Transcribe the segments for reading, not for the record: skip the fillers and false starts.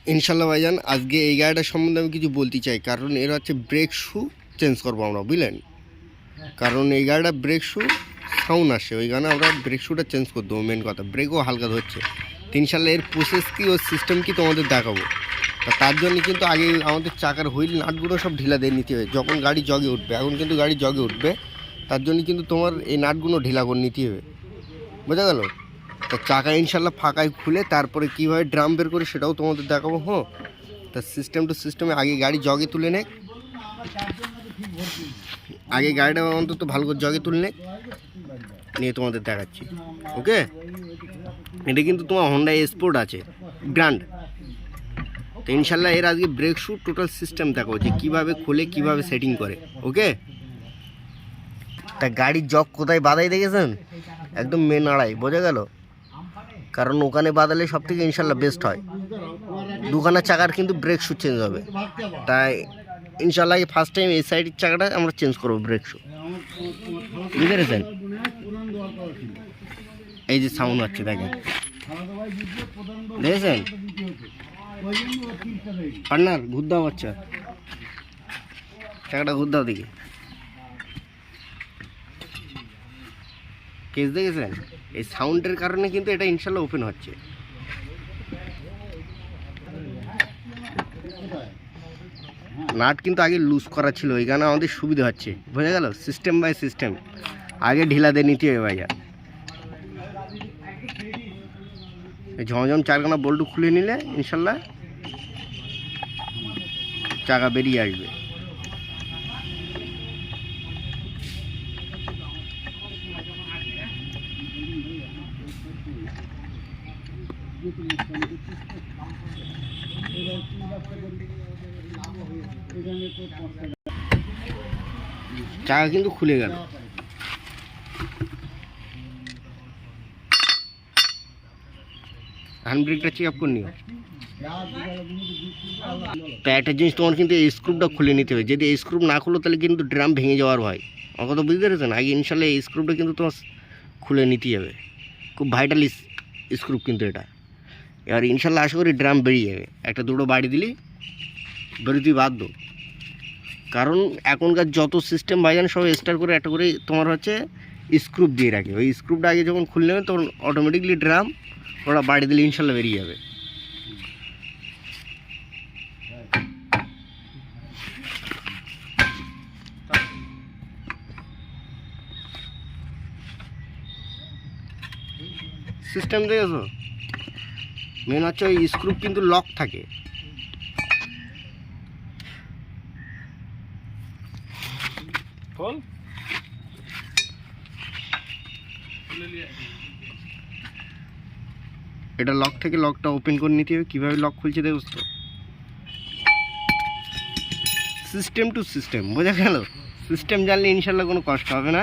ইনশাল্লাহ ভাইজান, আজকে এই গাড়িটার সম্বন্ধে আমি কিছু বলতে চাই, কারণ এর হচ্ছে ব্রেক শু চেঞ্জ করবো আমরা, বুঝলেন? কারণ এই গাড়িটা ব্রেক শু সাউন্ড আসে, ওই গানে আমরা ব্রেক শুটা চেঞ্জ করে দেবো। মেন কথা, ব্রেকও হালকা ধরছে। তো ইনশাল্লাহ এর প্রসেস কী ও সিস্টেম কি তোমাদের দেখাবো। তার জন্য কিন্তু আগে আমাদের চাকার হুইল নাটগুলো সব ঢিলা দিয়ে নিতে হবে যখন গাড়ি জগে উঠবে। এখন কিন্তু গাড়ি জগে উঠবে, তার জন্য কিন্তু তোমার এই নাটগুলো ঢিলা করে নিতে হবে, বোঝা গেল? তা চাকা ইনশাল্লাহ ফাঁকায় খুলে তারপরে কীভাবে ড্রাম বের করে সেটাও তোমাদের দেখাবো। হ্যাঁ, তা সিস্টেম টু সিস্টেমে আগে গাড়ি জগে তুলে নে, আগে গাড়িটা অন্তত ভালো করে জগে তুলে নিয়ে তোমাদের দেখাচ্ছি। ওকে, এটা কিন্তু তোমার হোন্ডা স্পোর্ট আছে গ্র্যান্ড। তো ইনশাল্লাহ এর আজকে ব্রেক শু টোটাল সিস্টেম দেখো যে কীভাবে খুলে কীভাবে সেটিং করে। ওকে, তা গাড়ির জগ কোথায় বাঁধাই দেখেছেন? একদম মেন আড়াই, বোঝা গেল? কারণ ওখানে বাদালে সব থেকে ইনশাল্লাহ বেস্ট হয়। দুখানা চাকার কিন্তু ব্রেক শু চেঞ্জ হবে, তাই ইনশাল্লাহ ফার্স্ট টাইম এই সাইডের চাকাটা আমরা চেঞ্জ করবো ব্রেক শু, বুঝতে পেরেছেন? এই যে সাউন্ড হচ্ছে দেখেন, দেখেছেন? পার্টনার ঘুর দাও, বাচ্চা চাকাটা ঘুর দাও দিকে, কেস দেখেছেন? এই সাউন্ডের কারণে কিন্তু এটা ইনশাল্লাহ ওপেন হচ্ছে। নাট কিন্তু আগে লুজ করা ছিল, এইখানে আমাদের সুবিধা হচ্ছে, বোঝা গেল? সিস্টেম বাই সিস্টেম আগে ঢিলা দিয়ে নিতে হবে ভাইয়া। ঝমঝম চারখানা বল্টু খুলে নিলে ইনশাল্লাহ চাকা বেরিয়ে আসবে। চাকা কিন্তু খুলে গেল। হ্যান্ড ব্রেকটা চেক আপ করে নিও। তা একটা জিনিস, তোমার কিন্তু এই স্ক্রুপটা খুলে নিতে হবে। যদি এই স্ক্রুপ না খুলো তাহলে কিন্তু ড্রাম ভেঙে যাওয়ার ভয়। আমার কথা বুঝতে পেরেছেন? আগে ইনশাল্লাহ এই স্ক্রুপটা কিন্তু তোমার খুলে নিতেই হবে, খুব ভাইটাল স্ক্রুপ কিন্তু এটা। এবার ইনশাল্লাহ আশা করি ড্রাম বেরিয়ে যাবে। একটা দুটো বাড়ি দিলি বেরোতেই বাধ্য, কারণ এখনকার যত সিস্টেম ভাইজান সব স্টার করে একটা করে তোমার হচ্ছে স্ক্রুপ দিয়ে রাখে। ওই স্ক্রুপটা আগে যখন খুলে নেবে তখন অটোমেটিকলি ড্রাম ওরা বাড়ি দিলে ইনশাল্লাহ বেরিয়ে যাবে। সিস্টেম দেখেছো? মেন হচ্ছে ওই স্ক্রুপ কিন্তু লক থাকে। এটা লক থেকে লকটা ওপেন করে নিতে হবে। কীভাবে লক খুলছে দেখো তো, সিস্টেম টু সিস্টেম, বোঝা গেল? সিস্টেম জানলে ইনশাল্লাহ কোনো কষ্ট হবে না।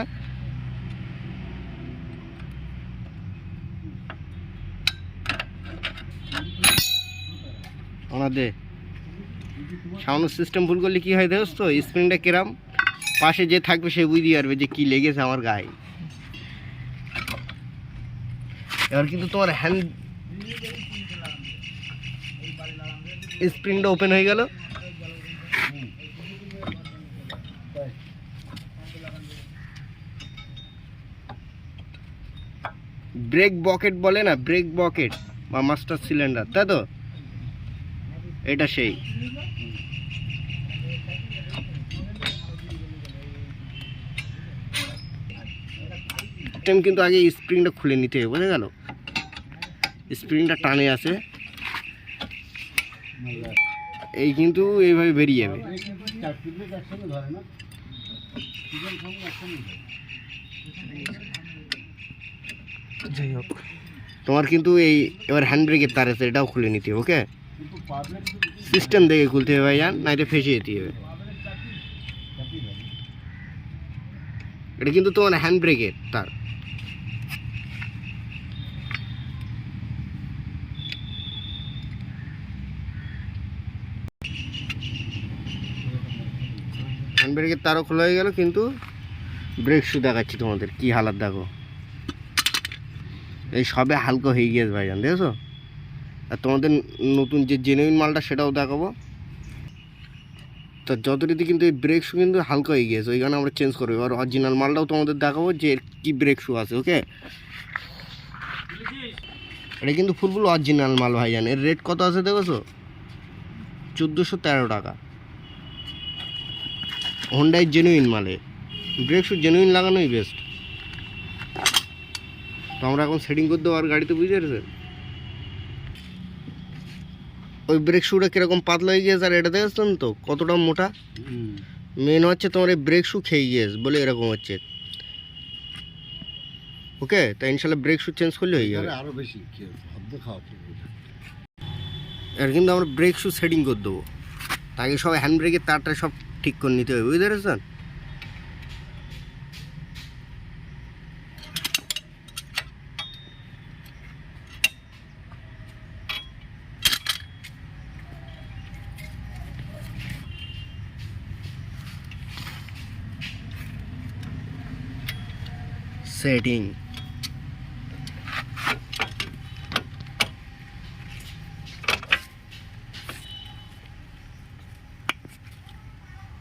ওনাদের সাউন্ড সিস্টেম ভুল করলে কী হয় দেখো তো, স্প্রিংটা কেরাম পাশে যে থাকবে সে বুঝতে পারবে যে কী লেগেছে আমার গায়ে। এবার কিন্তু তোমার হ্যান্ড স্প্রিংটা ওপেন হয়ে গেল। ব্রেক বকেট বলে না, ব্রেক বকেট বা মাস্টার সিলিন্ডার, তাই তো? এটা সেই সিস্টেম। কিন্তু আগে স্প্রিংটা খুলে নিতে হবে, বোঝা গেল? স্প্রিংটা টানে আছে, এই কিন্তু এইভাবে বেরিয়ে যাবে। যাই হোক, তোমার কিন্তু এই এবার হ্যান্ড ব্রেকের তার আছে, এটাও খুলে নিতে হবে। ওকে, সিস্টেম দেখে খুলতে হবে ভাইজান, নাইলে ফেসে যেতে হবে। এটা কিন্তু তোমার হ্যান্ড ব্রেকের তার। হ্যান্ড ব্রেকের তারও খোলা হয়ে গেল, কিন্তু ব্রেক শু দেখাচ্ছি তোমাদের কি হালাত দেখো। এই সবে হালকা হয়ে গিয়েছে ভাইজান, দেখেছো? আর তোমাদের নতুন যে জেনুইন মালটা সেটাও দেখাবো। তো যথারীতি কিন্তু এই ব্রেক শু কিন্তু হালকা হয়ে গিয়েছে, ওইখানে আমরা চেঞ্জ করবো। এবার অরিজিনাল মালটাও তোমাদের দেখাবো যে কী ব্রেক শু আছে। ওকে, এটা কিন্তু ফুল অরিজিনাল মাল ভাইজান। এর রেট কত আছে দেখেছো? 1413 টাকা। হোন্ডাই জেনুইন মালে ব্রেক শু জেনুইন লাগানোই বেস্ট। তো আমরা এখন সেটিং করে দেবো আর গাড়িতে, বুঝতে পেরেছেন? ওই ব্রেক শুটা কীরকম পাতলা হয়ে গিয়েছে আর এটা দেখেছেন তো কতটা মোটা। মেন হচ্ছে তোমার এই ব্রেক শু খেয়ে গিয়েছে বলে এরকম হচ্ছে। ওকে, তো ইনশাল্লাহ ব্রেক শু চেঞ্জ করলে হয়ে যাবে। আরও বেশি আর কিন্তু আমরা ব্রেক শু সেটিং করে দেবো, তাকে সব হ্যান্ড ব্রেকের তারটা সব ঠিক করে নিতে হবে, বুঝতে পেরেছেন? সেটিং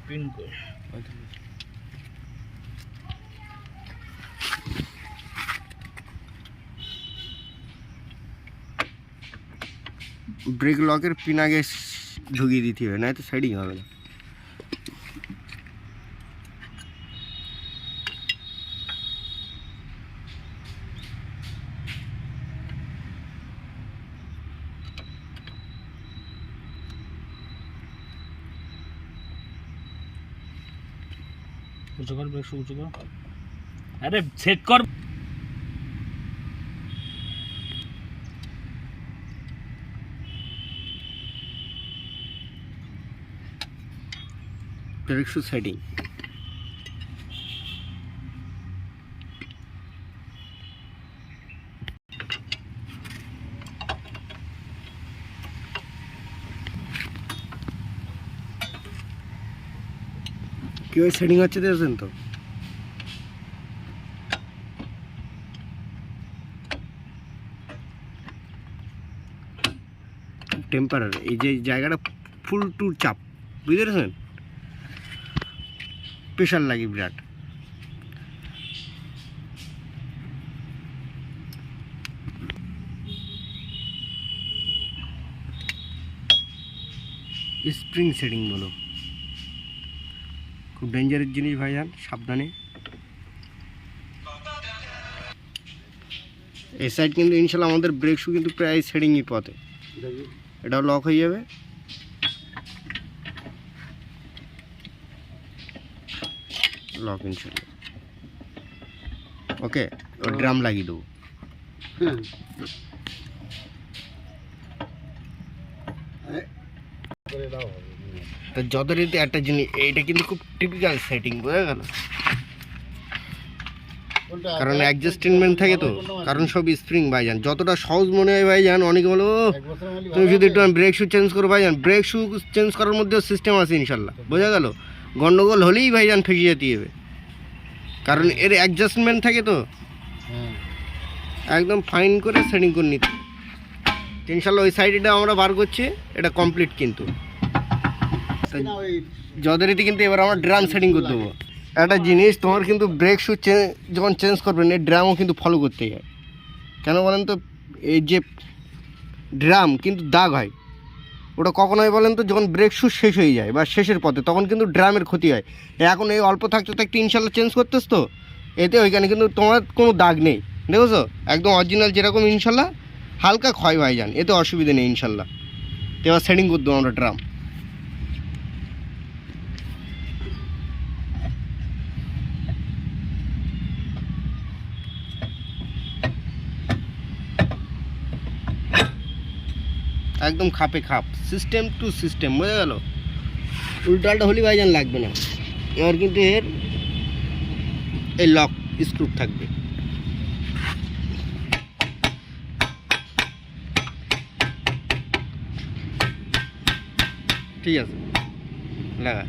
पिन कोड ব্রেক লকের পিন আগে ঢুকিয়ে দিতে হবে, নয় তো সেটিং হবে না। उचो कर ब्रेक शू उचो कर अरे सेट कर ব্রেক শু সেটিং। কীভাবে সেটিং হচ্ছে দেখেছেন তো? টেম্পারারি এই যে জায়গাটা ফুল টু চাপ, বুঝতে পেরেছেন? প্রেশার লাগে বিরাট। স্প্রিং সেটিং বলো, খুব ডেঞ্জারাস জিনিস ভাইজান, সাবধানে। এই সাইড কিন্তু ইনশাল্লাহ আমাদের ব্রেক শু কিন্তু প্রায় সেটিংই পথে। এটাও লক হয়ে যাবে। লক ইনশাল্লাহ। ওকে, ও ড্রাম লাগিয়ে দেবো। তো যথারীতি একটা জিনিস, এইটা কিন্তু খুব টিপিক্যাল সেটিং, বোঝা গেল? কারণ অ্যাডজাস্টমেন্ট থাকে তো, কারণ সব স্প্রিং ভাইজান। যতটা সহজ মনে হয় ভাইজান, অনেকে বলো তুমি যদি একটু ব্রেক শু চেঞ্জ করো ভাইজান, ব্রেক শু চেঞ্জ করার মধ্যেও সিস্টেম আছে ইনশাল্লাহ, বোঝা গেল? গন্ডগোল হলেই ভাইজান ফেঁকে যেতে হবে, কারণ এর অ্যাডজাস্টমেন্ট থাকে তো। একদম ফাইন করে সেটিং করে নিতে ইনশাল্লাহ। ওই সাইডটা আমরা বার করছি, এটা কমপ্লিট কিন্তু যথারীতি। কিন্তু এবার আমরা ড্রাম সেটিং করে দেবো। একটা জিনিস, তোমার কিন্তু ব্রেক শু যখন চেঞ্জ করবেন, এই ড্রামও কিন্তু ফলো করতে হয়। কেন বলেন তো? এই যে ড্রাম কিন্তু দাগ হয়, ওটা কখন হয় বলেন তো? যখন ব্রেক শু শেষ হয়ে যায় বা শেষের পথে, তখন কিন্তু ড্রামের ক্ষতি হয়। এখন এই অল্প থাকতে থাকতে ইনশাল্লাহ চেঞ্জ করতেছ তো, এতে ওইখানে কিন্তু তোমার কোনো দাগ নেই, দেখেছো? একদম অরিজিনাল যেরকম ইনশাল্লাহ, হালকা ক্ষয় ভাইজান, এতে অসুবিধা নেই ইনশাল্লাহ। তো এবার সেটিং করে দেবো আমরা ড্রাম। একদম খাপে খাপ, সিস্টেম টু সিস্টেম, বোঝা গেল? উল্টালটা হলে ভাইজান লাগবে না। এবার কিন্তু এর এই লক স্ক্রু থাকবে। ঠিক আছে, লাগা।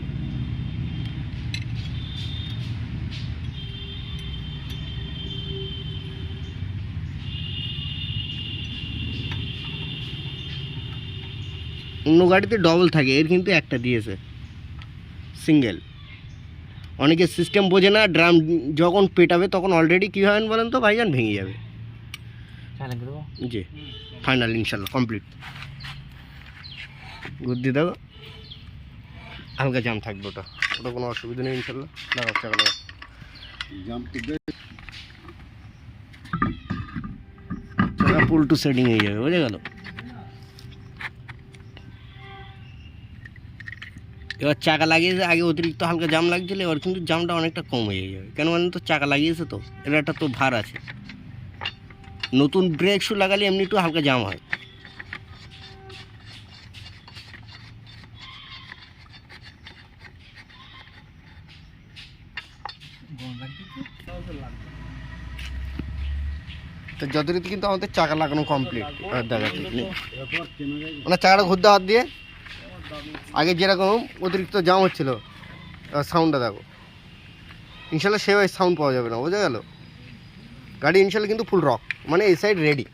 অন্য গাড়িতে ডবল থাকে, এর কিন্তু একটা দিয়েছে সিঙ্গেল। অনেকে সিস্টেম বোঝে না, ড্রাম যখন পেটাবে তখন অলরেডি কী হবেন বলেন তো ভাইজান, ভেঙে যাবে। জি ফাইনাল ইনশাল্লাহ কমপ্লিট। গুদ্দি দাও, হালকা জাম থাকবে, ওটা ওটা কোনো অসুবিধা নেই ইনশাল্লাহ। লাগাও চাকা লাগাও, চাকা ফুল টু সেটিং হয়ে যাবে, বুঝে গেল। এবার চাকা লাগিয়েছে, আগে অতিরিক্ত হালকা জাম লাগছিল, এবার কিন্তু জামটা অনেকটা কম হয়ে যাবে। কেন বলেন তো, চাকা লাগিয়েছে তো, এর একটা তো ভার আছে। নতুন ব্রেক শু লাগালে এমনি একটু হালকা জাম হয়। তো যথারীতি কিন্তু আমাদের চাকা লাগানো কমপ্লিট। দেখাচ্ছি ওনার চাকাটা ঘুরতে হাত দিয়ে, আগে যেরকম অতিরিক্ত জাম হচ্ছিল, সাউন্ডটা দেখো ইনশাল্লাহ সেভাবে সাউন্ড পাওয়া যাবে না, বোঝা গেল। গাড়ি ইনশাল্লাহ কিন্তু ফুল রক, মানে এই সাইড রেডি।